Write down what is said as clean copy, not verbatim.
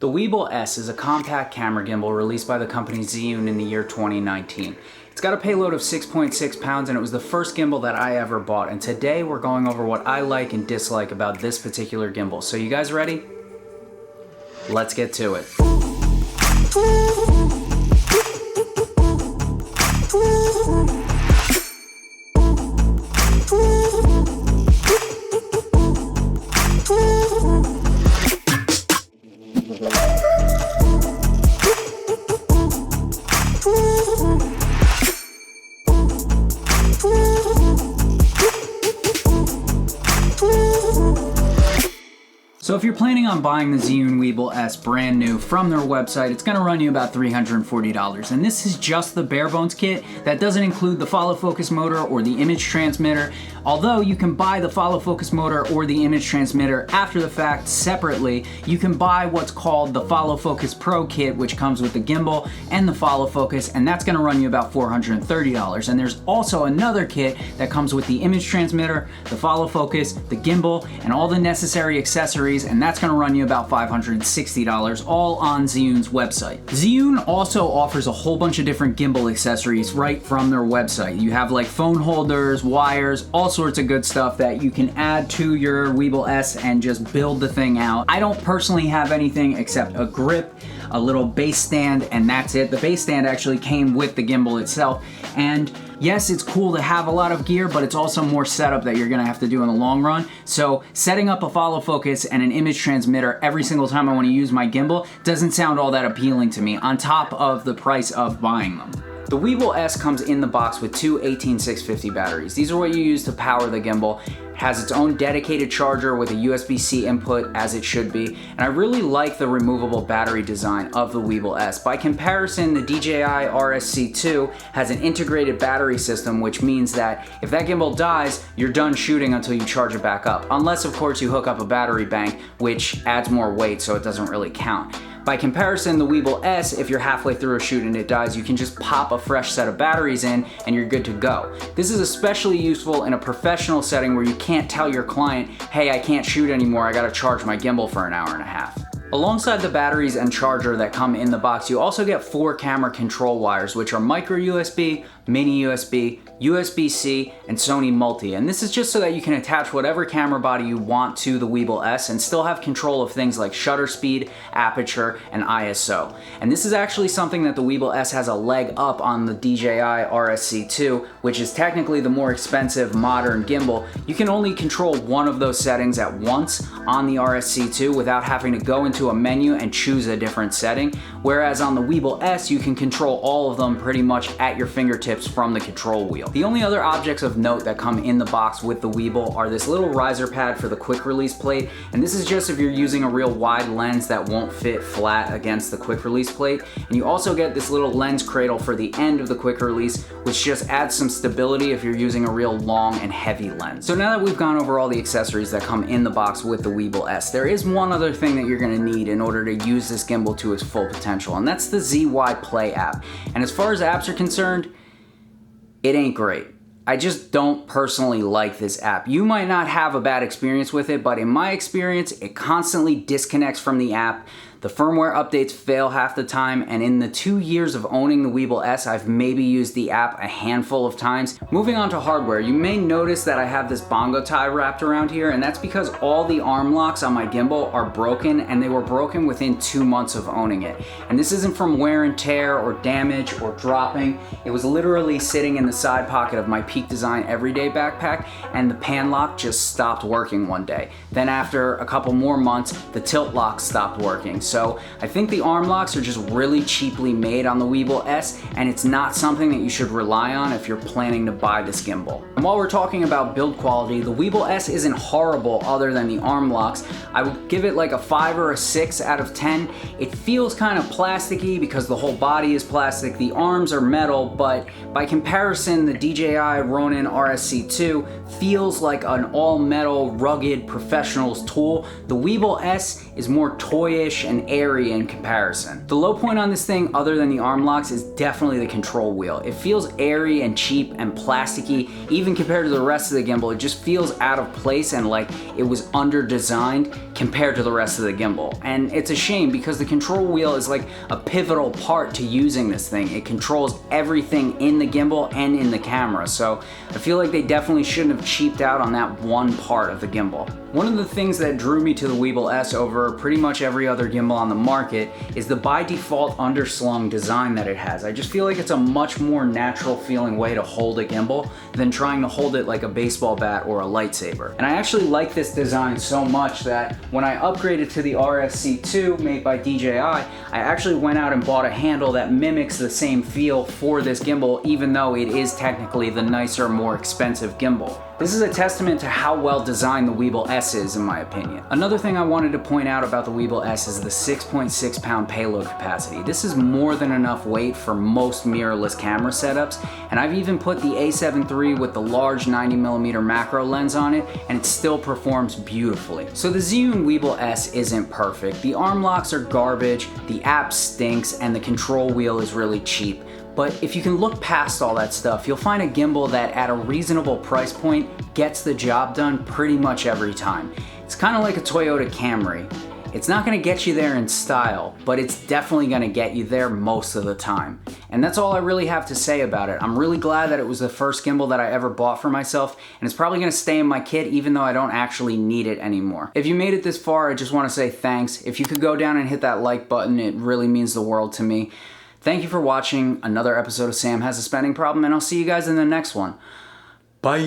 The Weebill S is a compact camera gimbal released by the company Zhiyun in the year 2019. It's got a payload of 6.6 pounds and it was the first gimbal that I ever bought, and today we're going over what I like and dislike about this particular gimbal. So you guys ready? Let's get to it. So if you're planning on buying the Zhiyun Weebill S brand new from their website, it's gonna run you about $340. And this is just the bare bones kit. That doesn't include the follow focus motor or the image transmitter. Although you can buy the follow focus motor or the image transmitter after the fact separately, you can buy what's called the Follow Focus Pro kit, which comes with the gimbal and the follow focus, and that's gonna run you about $430. And there's also another kit that comes with the image transmitter, the follow focus, the gimbal, and all the necessary accessories, and that's gonna run you about $560, all on Zhiyun's website. Zhiyun also offers a whole bunch of different gimbal accessories right from their website. You have like phone holders, wires, all sorts of good stuff that you can add to your Weebill S and just build the thing out. I don't personally have anything except a grip, a little base stand, and that's it. The base stand actually came with the gimbal itself, and yes, it's cool to have a lot of gear, but it's also more setup that you're gonna have to do in the long run. So setting up a follow focus and an image transmitter every single time I wanna use my gimbal doesn't sound all that appealing to me, on top of the price of buying them. The Weebill S comes in the box with two 18650 batteries. These are what you use to power the gimbal. It has its own dedicated charger with a USB-C input, as it should be, and I really like the removable battery design of the Weebill S. By comparison, the DJI RSC2 has an integrated battery system, which means that if that gimbal dies, you're done shooting until you charge it back up. Unless, of course, you hook up a battery bank, which adds more weight, so it doesn't really count. By comparison, the Weebill S, if you're halfway through a shoot and it dies, you can just pop a fresh set of batteries in and you're good to go. This is especially useful in a professional setting where you can't tell your client, hey, I can't shoot anymore, I gotta charge my gimbal for an hour and a half. Alongside the batteries and charger that come in the box, you also get 4 camera control wires, which are micro USB, mini USB, USB-C, and Sony Multi. And this is just so that you can attach whatever camera body you want to the Weebill S and still have control of things like shutter speed, aperture, and ISO. And this is actually something that the Weebill S has a leg up on the DJI RSC2, which is technically the more expensive modern gimbal. You can only control one of those settings at once on the RSC2 without having to go into a menu and choose a different setting, whereas on the Weebill S you can control all of them pretty much at your fingertips from the control wheel. The only other objects of note that come in the box with the Weebill are this little riser pad for the quick release plate, and this is just if you're using a real wide lens that won't fit flat against the quick release plate. And you also get this little lens cradle for the end of the quick release, which just adds some stability if you're using a real long and heavy lens. So now that we've gone over all the accessories that come in the box with the Weebill S, there is one other thing that you're gonna need in order to use this gimbal to its full potential, and that's the ZY Play app. And as far as apps are concerned, it ain't great. I just don't personally like this app. You might not have a bad experience with it, but in my experience, it constantly disconnects from the app. The firmware updates fail half the time, and in the 2 years of owning the Weebill S, I've maybe used the app a handful of times. Moving on to hardware, you may notice that I have this bongo tie wrapped around here, and that's because all the arm locks on my gimbal are broken, and they were broken within 2 months of owning it. And this isn't from wear and tear or damage or dropping. It was literally sitting in the side pocket of my Peak Design Everyday backpack, and the pan lock just stopped working one day. Then after a couple more months, the tilt lock stopped working. So I think the arm locks are just really cheaply made on the Weebill S, and it's not something that you should rely on if you're planning to buy this gimbal. And while we're talking about build quality, the Weebill S isn't horrible other than the arm locks. I would give it like a 5 or a 6 out of 10. It feels kind of plasticky because the whole body is plastic. The arms are metal, but by comparison, the DJI Ronin RSC2 feels like an all-metal, rugged professional's tool. The Weebill S is more toyish and airy in comparison. The low point on this thing, other than the arm locks, is definitely the control wheel. It feels airy and cheap and plasticky. Even compared to the rest of the gimbal, it just feels out of place and like it was under-designed compared to the rest of the gimbal. And it's a shame because the control wheel is like a pivotal part to using this thing. It controls everything in the gimbal and in the camera. So I feel like they definitely shouldn't have cheaped out on that one part of the gimbal. One of the things that drew me to the Weebill S over pretty much every other gimbal on the market is the by default underslung design that it has. I just feel like it's a much more natural feeling way to hold a gimbal than trying to hold it like a baseball bat or a lightsaber. And I actually like this design so much that when I upgraded to the RSC2 made by DJI, I actually went out and bought a handle that mimics the same feel for this gimbal, even though it is technically the nicer, more expensive gimbal. This is a testament to how well designed the Weebill S is, in my opinion. Another thing I wanted to point out about the Weebill S is the 6.6 pound payload capacity. This is more than enough weight for most mirrorless camera setups, and I've even put the A7 III with the large 90mm macro lens on it, and it still performs beautifully. So the Zhiyun Weebill S isn't perfect. The arm locks are garbage, the app stinks, and the control wheel is really cheap. But if you can look past all that stuff, you'll find a gimbal that at a reasonable price point gets the job done pretty much every time. It's kind of like a Toyota Camry. It's not gonna get you there in style, but it's definitely gonna get you there most of the time. And that's all I really have to say about it. I'm really glad that it was the first gimbal that I ever bought for myself, and it's probably gonna stay in my kit even though I don't actually need it anymore. If you made it this far, I just wanna say thanks. If you could go down and hit that like button, it really means the world to me. Thank you for watching another episode of Sam Has a Spending Problem, and I'll see you guys in the next one. Bye.